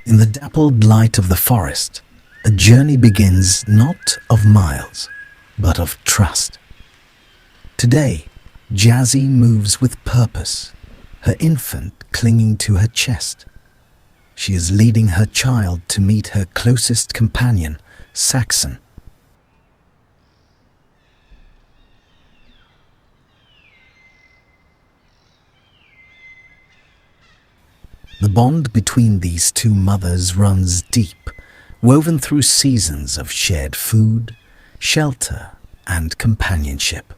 In the dappled light of the forest, a journey begins not of miles, but of trust. Today, JAZZY moves with purpose, her infant clinging to her chest. She is leading her child to meet her closest companion, SAXON. The bond between these two mothers runs deep, woven through seasons of shared food, shelter, and companionship.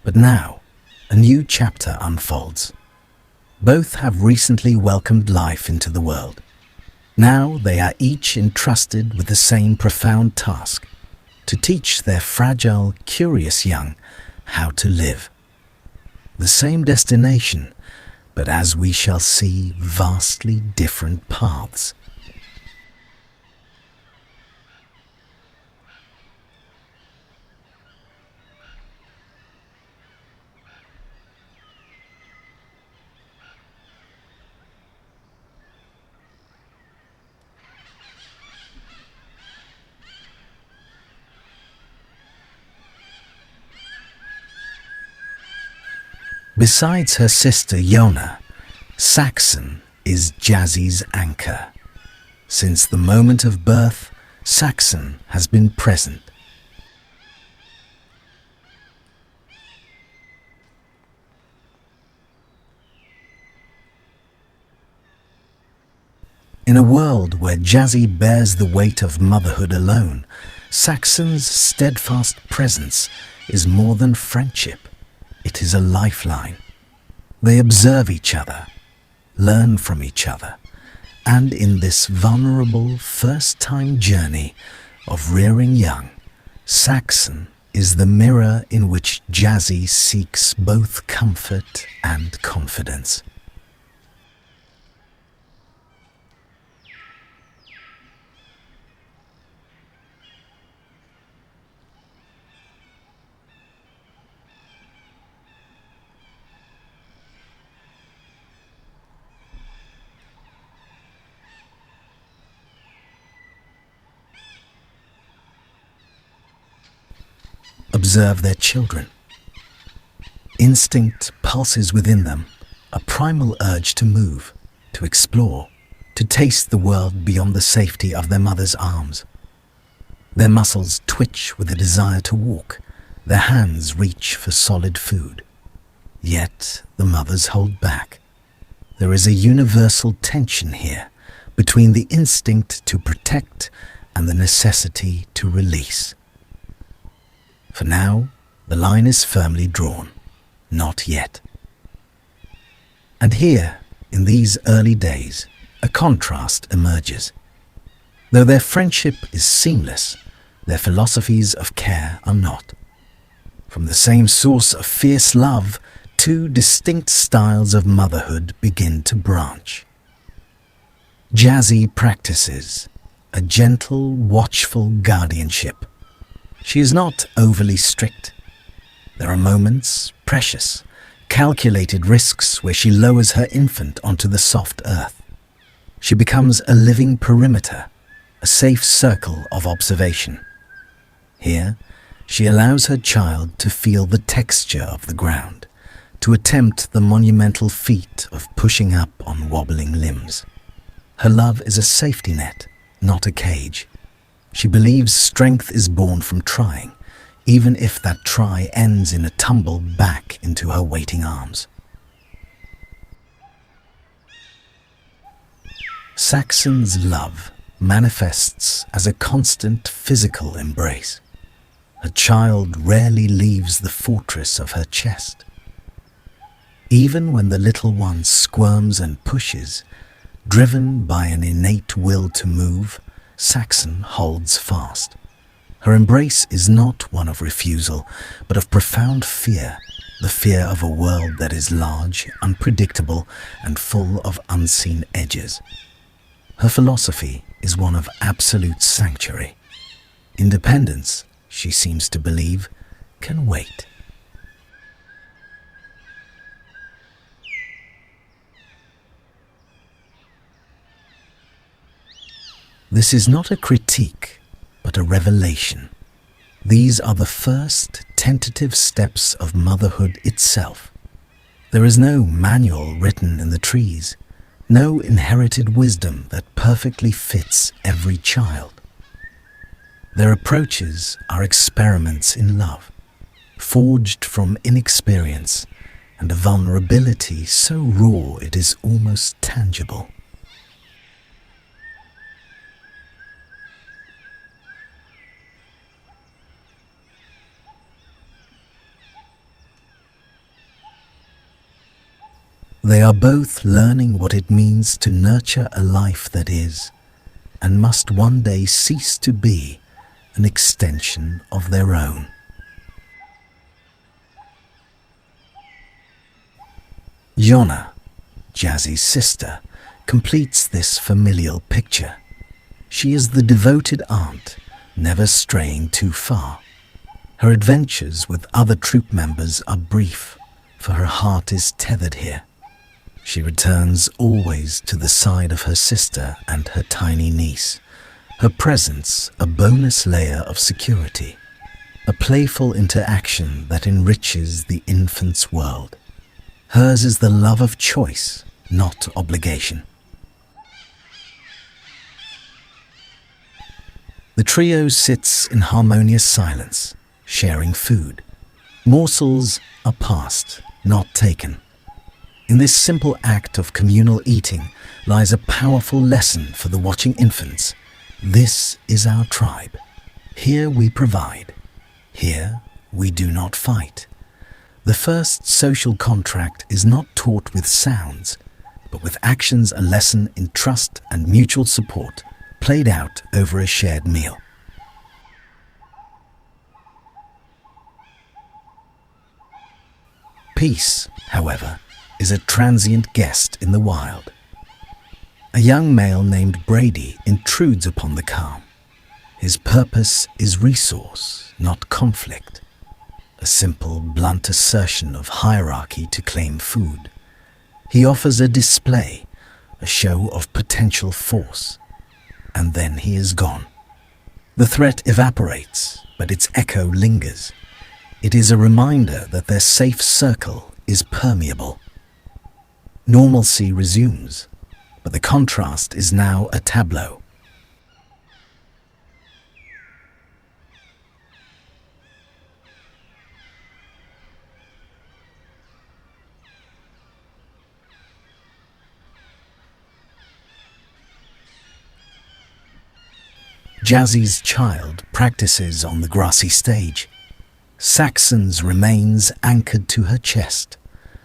But now, a new chapter unfolds. Both have recently welcomed life into the world. Now they are each entrusted with the same profound task: to teach their fragile, curious young how to live. The same destination, but as we shall see, vastly different paths. Besides her sister Yona, SAXON is JAZZY's anchor. Since the moment of birth, SAXON has been present. In a world where JAZZY bears the weight of motherhood alone, SAXON's steadfast presence is more than friendship. It is a lifeline. They observe each other, learn from each other, and in this vulnerable first-time journey of rearing young, SAXON is the mirror in which JAZZY seeks both comfort and confidence. Observe their children. Instinct pulses within them, a primal urge to move, to explore, to taste the world beyond the safety of their mother's arms. Their muscles twitch with a desire to walk, their hands reach for solid food. Yet the mothers hold back. There is a universal tension here between the instinct to protect and the necessity to release. For now, the line is firmly drawn. Not yet. And here, in these early days, a contrast emerges. Though their friendship is seamless, their philosophies of care are not. From the same source of fierce love, two distinct styles of motherhood begin to branch. JAZZY practices a gentle, watchful guardianship. She is not overly strict. There are moments, precious, calculated risks where she lowers her infant onto the soft earth. She becomes a living perimeter, a safe circle of observation. Here, she allows her child to feel the texture of the ground, to attempt the monumental feat of pushing up on wobbling limbs. Her love is a safety net, not a cage. She believes strength is born from trying, even if that try ends in a tumble back into her waiting arms. SAXON's love manifests as a constant physical embrace. Her child rarely leaves the fortress of her chest. Even when the little one squirms and pushes, driven by an innate will to move, SAXON holds fast. Her embrace is not one of refusal, but of profound fear, the fear of a world that is large, unpredictable, and full of unseen edges. Her philosophy is one of absolute sanctuary. Independence, she seems to believe, can wait. This is not a critique, but a revelation. These are the first tentative steps of motherhood itself. There is no manual written in the trees, no inherited wisdom that perfectly fits every child. Their approaches are experiments in love, forged from inexperience and a vulnerability so raw it is almost tangible. They are both learning what it means to nurture a life that is, and must one day cease to be, an extension of their own. Yona, Jazzy's sister, completes this familial picture. She is the devoted aunt, never straying too far. Her adventures with other troop members are brief, for her heart is tethered here. She returns always to the side of her sister and her tiny niece, her presence a bonus layer of security, a playful interaction that enriches the infant's world. Hers is the love of choice, not obligation. The trio sits in harmonious silence, sharing food. Morsels are passed, not taken. In this simple act of communal eating lies a powerful lesson for the watching infants. This is our tribe. Here we provide. Here we do not fight. The first social contract is not taught with sounds, but with actions, a lesson in trust and mutual support, played out over a shared meal. Peace, however, is a transient guest in the wild. A young male named Brady intrudes upon the calm. His purpose is resource, not conflict. A simple, blunt assertion of hierarchy to claim food. He offers a display, a show of potential force, and then he is gone. The threat evaporates, but its echo lingers. It is a reminder that their safe circle is permeable. Normalcy resumes, but the contrast is now a tableau. Jazzy's child practices on the grassy stage. Saxon's remains anchored to her chest,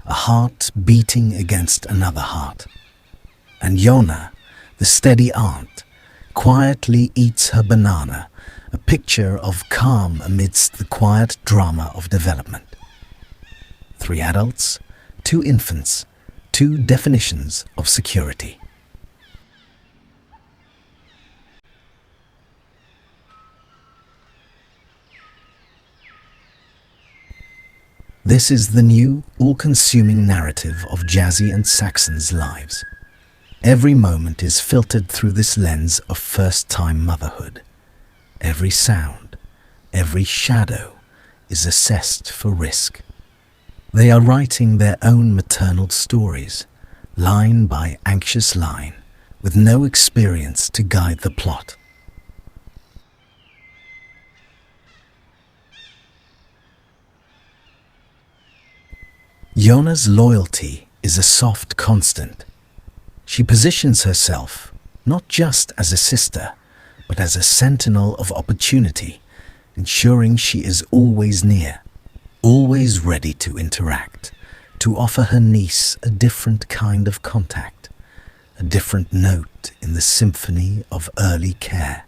a heart beating against another heart. And Yona, the steady aunt, quietly eats her banana, a picture of calm amidst the quiet drama of development. 3 adults, 2 infants, 2 definitions of security. This is the new, all-consuming narrative of Jazzy and Saxon's lives. Every moment is filtered through this lens of first-time motherhood. Every sound, every shadow is assessed for risk. They are writing their own maternal stories, line by anxious line, with no experience to guide the plot. Yona's loyalty is a soft constant. She positions herself not just as a sister, but as a sentinel of opportunity, ensuring she is always near, always ready to interact, to offer her niece a different kind of contact, a different note in the symphony of early care.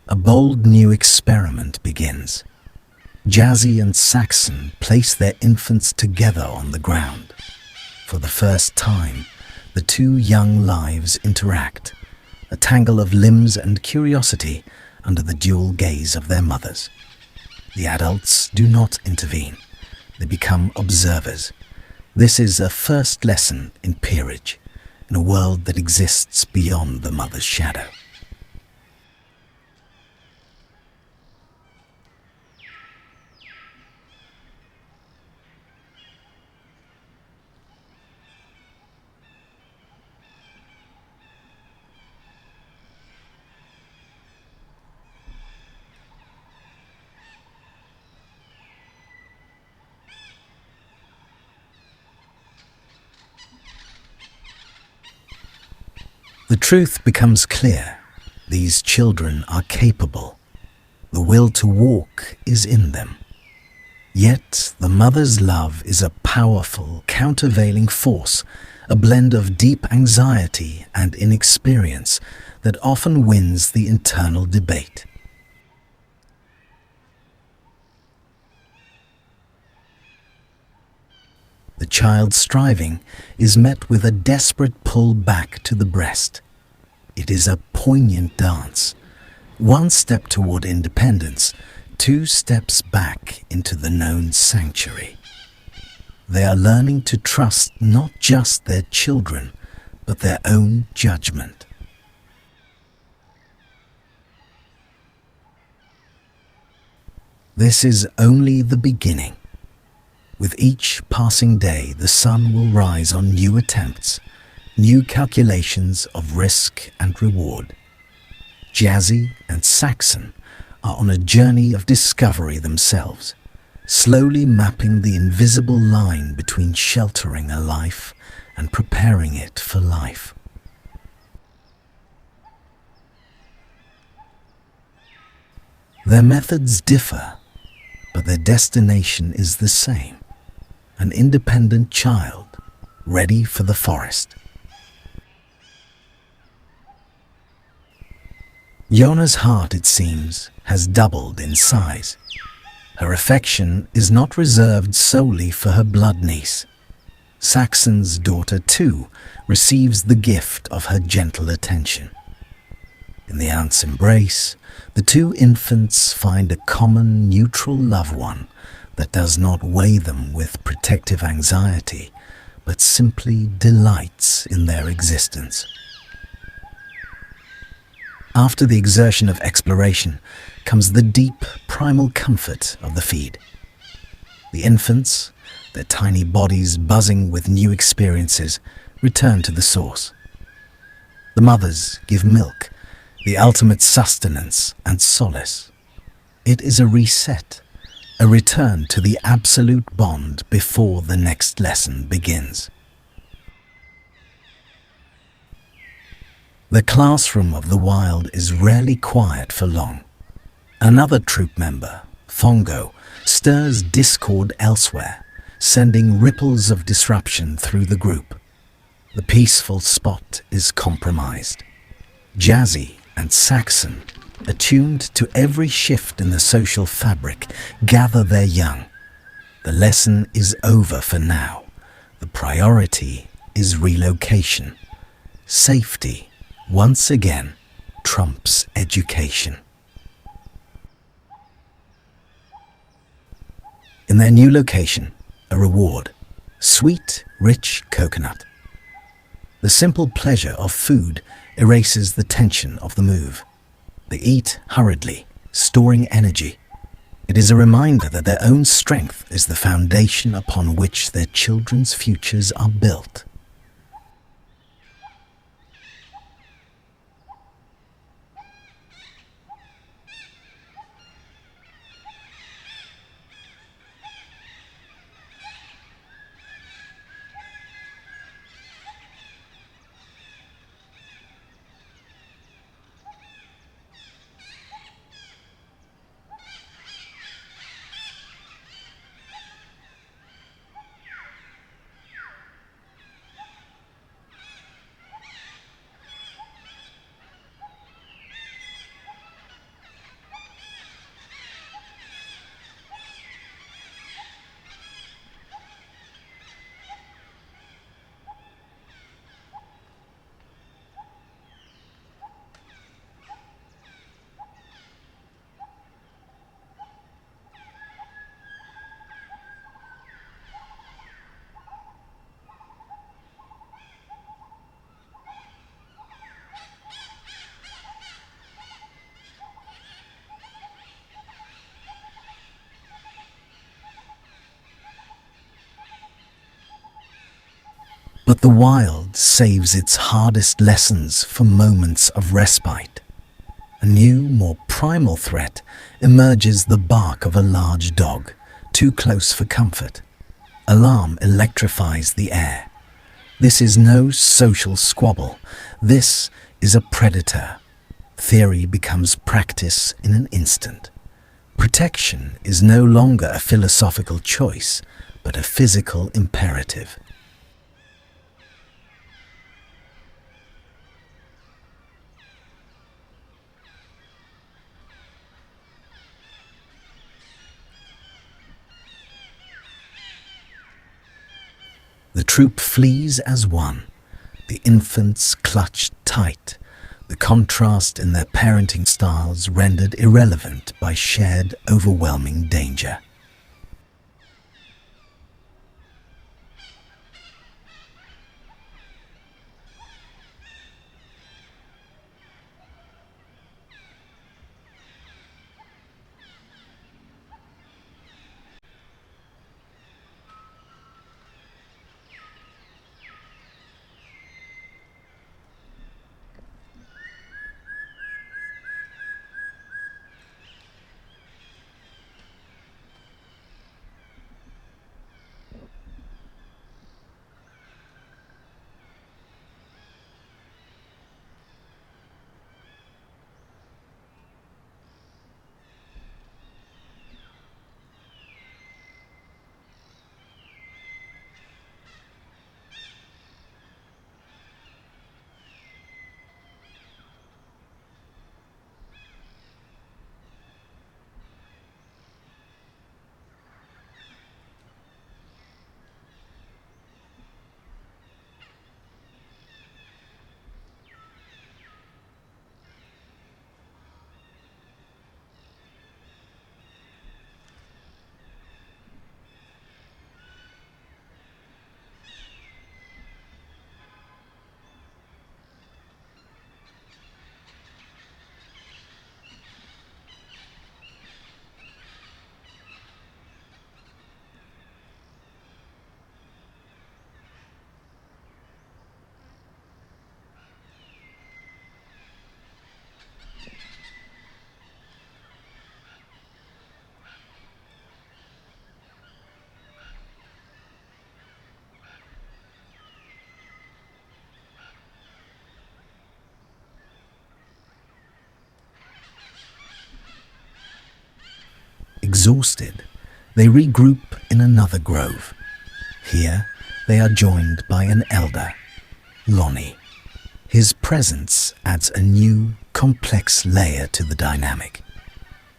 a bold new experiment begins. JAZZY and SAXON place their infants together on the ground. For the first time, the two young lives interact, a tangle of limbs and curiosity under the dual gaze of their mothers. The adults do not intervene. They become observers. This is a first lesson in peerage, in a world that exists beyond the mother's shadow. The truth becomes clear. These children are capable. The will to walk is in them. Yet the mother's love is a powerful, countervailing force, a blend of deep anxiety and inexperience that often wins the internal debate. The child striving is met with a desperate pull back to the breast. It is a poignant dance. One step toward independence, two steps back into the known sanctuary. They are learning to trust not just their children, but their own judgment. This is only the beginning. With each passing day, the sun will rise on new attempts, new calculations of risk and reward. JAZZY and SAXON are on a journey of discovery themselves, slowly mapping the invisible line between sheltering a life and preparing it for life. Their methods differ, but their destination is the same. An independent child, ready for the forest. Yona's heart, it seems, has doubled in size. Her affection is not reserved solely for her blood niece. SAXON's daughter, too, receives the gift of her gentle attention. In the aunt's embrace, the two infants find a common, neutral loved one that does not weigh them with protective anxiety, but simply delights in their existence. After the exertion of exploration comes the deep, primal comfort of the feed. The infants, their tiny bodies buzzing with new experiences, return to the source. The mothers give milk, the ultimate sustenance and solace. It is a reset, a return to the absolute bond before the next lesson begins. The classroom of the wild is rarely quiet for long. Another troop member, Fongo, stirs discord elsewhere, sending ripples of disruption through the group. The peaceful spot is compromised. JAZZY and SAXON, attuned to every shift in the social fabric, gather their young. The lesson is over for now. The priority is relocation. Safety, once again, trumps education. In their new location, a reward: sweet, rich coconut. The simple pleasure of food erases the tension of the move. They eat hurriedly, storing energy. It is a reminder that their own strength is the foundation upon which their children's futures are built. But the wild saves its hardest lessons for moments of respite. A new, more primal threat emerges: the bark of a large dog, too close for comfort. Alarm electrifies the air. This is no social squabble. This is a predator. Theory becomes practice in an instant. Protection is no longer a philosophical choice, but a physical imperative. The troop flees as one, the infants clutched tight, the contrast in their parenting styles rendered irrelevant by shared overwhelming danger. Exhausted, they regroup in another grove. Here, they are joined by an elder, Lonnie. His presence adds a new, complex layer to the dynamic.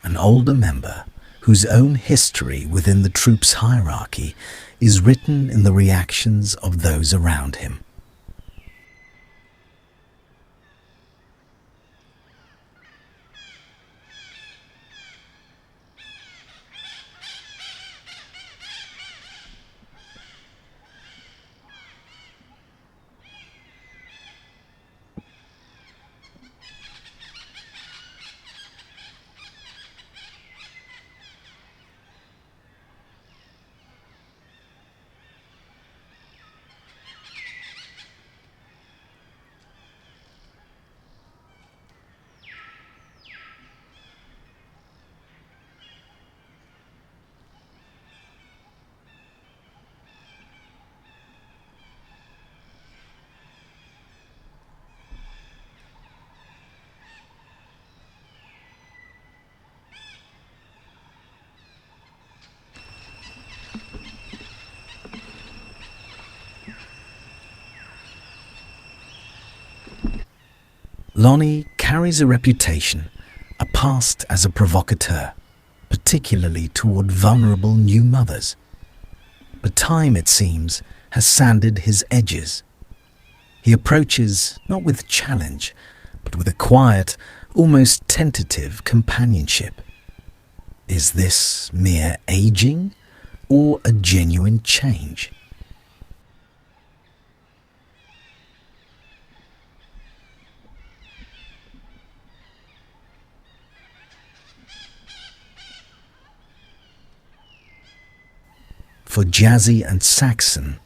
An older member whose own history within the troop's hierarchy is written in the reactions of those around him. Lonnie carries a reputation, a past as a provocateur, particularly toward vulnerable new mothers. But time, it seems, has sanded his edges. He approaches not with challenge, but with a quiet, almost tentative companionship. Is this mere aging or a genuine change? For JAZZY and SAXON,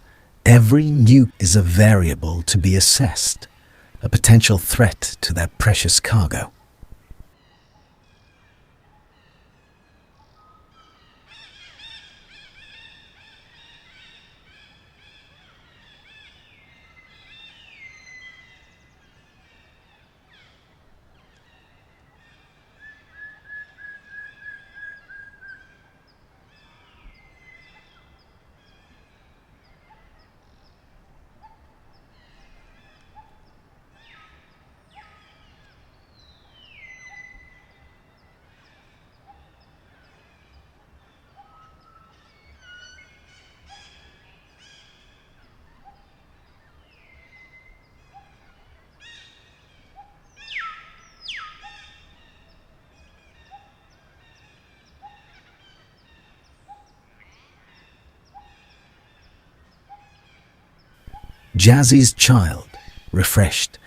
Every new is a variable to be assessed, a potential threat to their precious cargo. Jazzy's child, refreshed,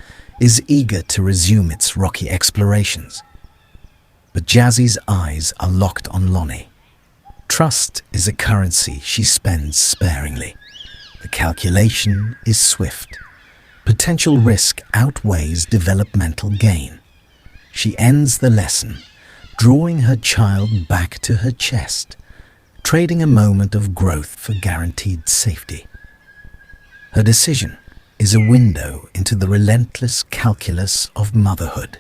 is eager to resume its rocky explorations. But Jazzy's eyes are locked on Lonnie. Trust is a currency she spends sparingly. The calculation is swift. Potential risk outweighs developmental gain. She ends the lesson, drawing her child back to her chest, trading a moment of growth for guaranteed safety. Her decision is a window into the relentless calculus of motherhood.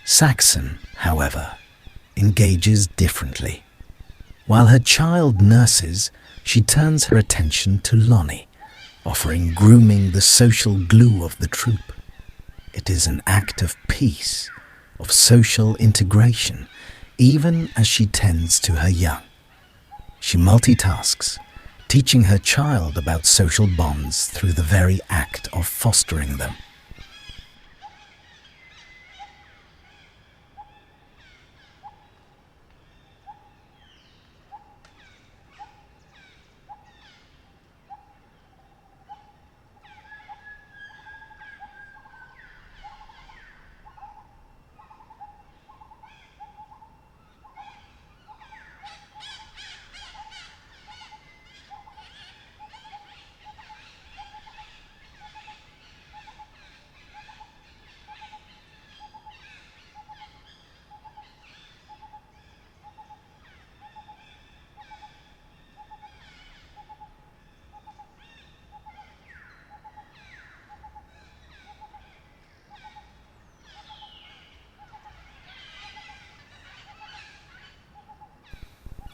SAXON, however, engages differently. While her child nurses, she turns her attention to Lonnie, offering grooming the social glue of the troop. It is an act of peace, of social integration, even as she tends to her young. She multitasks, teaching her child about social bonds through the very act of fostering them.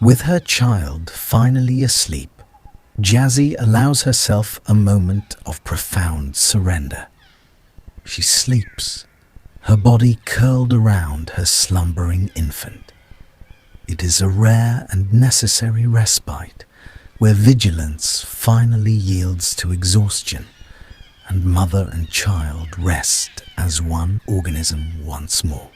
With her child finally asleep, Jazzy allows herself a moment of profound surrender. She sleeps, her body curled around her slumbering infant. It is a rare and necessary respite where vigilance finally yields to exhaustion and mother and child rest as one organism once more.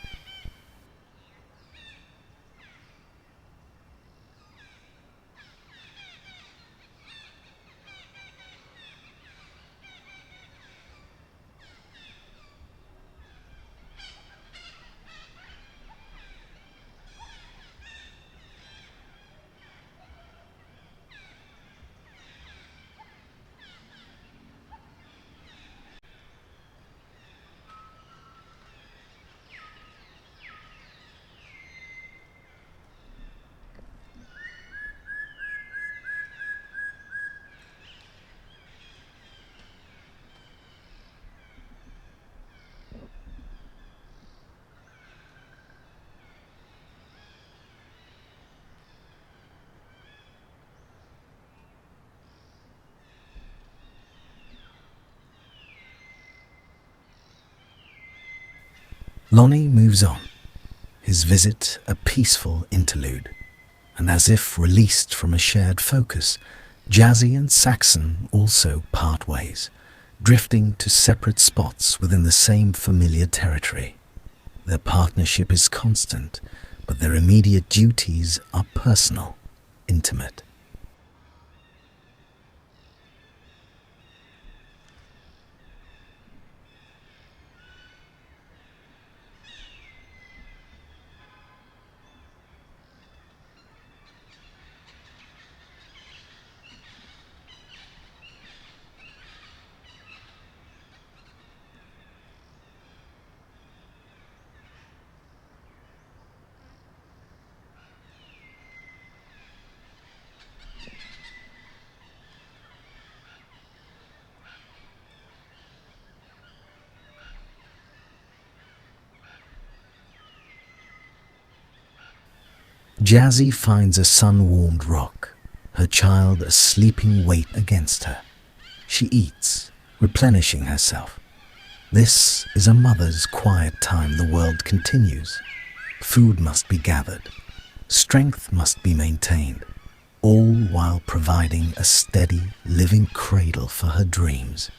Lonnie moves on, his visit a peaceful interlude, and as if released from a shared focus, Jazzy and Saxon also part ways, drifting to separate spots within the same familiar territory. Their partnership is constant, but their immediate duties are personal, intimate. Jazzy finds a sun-warmed rock, her child a sleeping weight against her. She eats, replenishing herself. This is a mother's quiet time the world continues. Food must be gathered, strength must be maintained, all while providing a steady, living cradle for her dreams.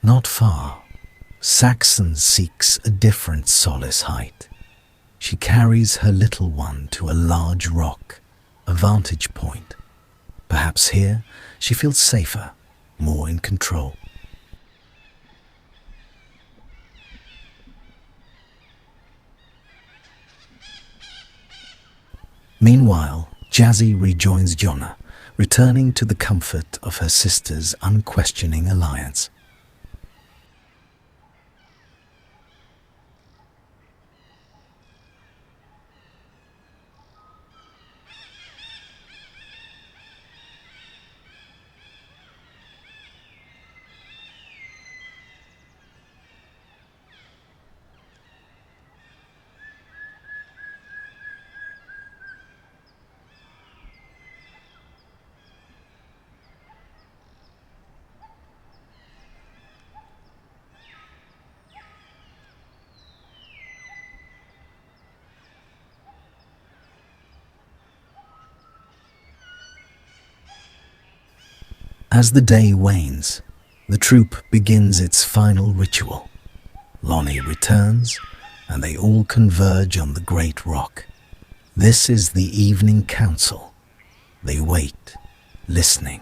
Not far, Saxon seeks a different solace height. She carries her little one to a large rock, a vantage point. Perhaps here she feels safer, more in control. Meanwhile, Jazzy rejoins Jonna, returning to the comfort of her sister's unquestioning alliance. As the day wanes, the troop begins its final ritual. Lonnie returns, and they all converge on the great rock. This is the evening council. They wait, listening,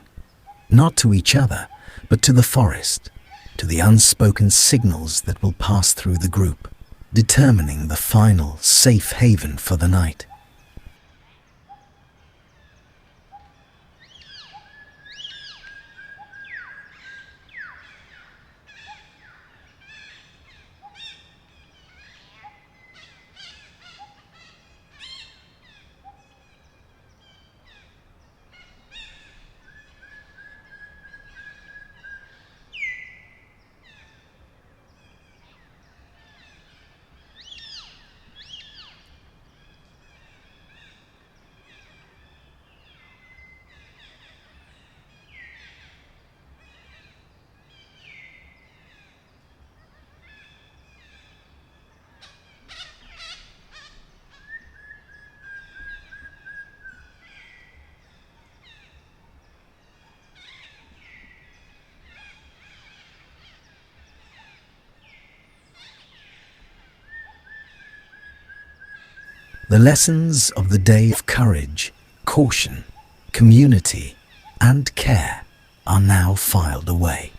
not to each other, but to the forest, to the unspoken signals that will pass through the group, determining the final safe haven for the night. The lessons of the day of courage, caution, community, and care are now filed away.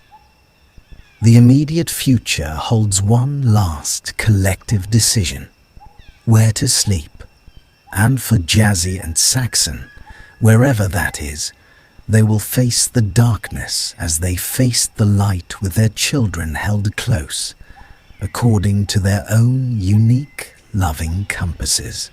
The immediate future holds one last collective decision: where to sleep. And for JAZZY and SAXON, wherever that is, they will face the darkness as they faced the light with their children held close, according to their own unique, loving compasses.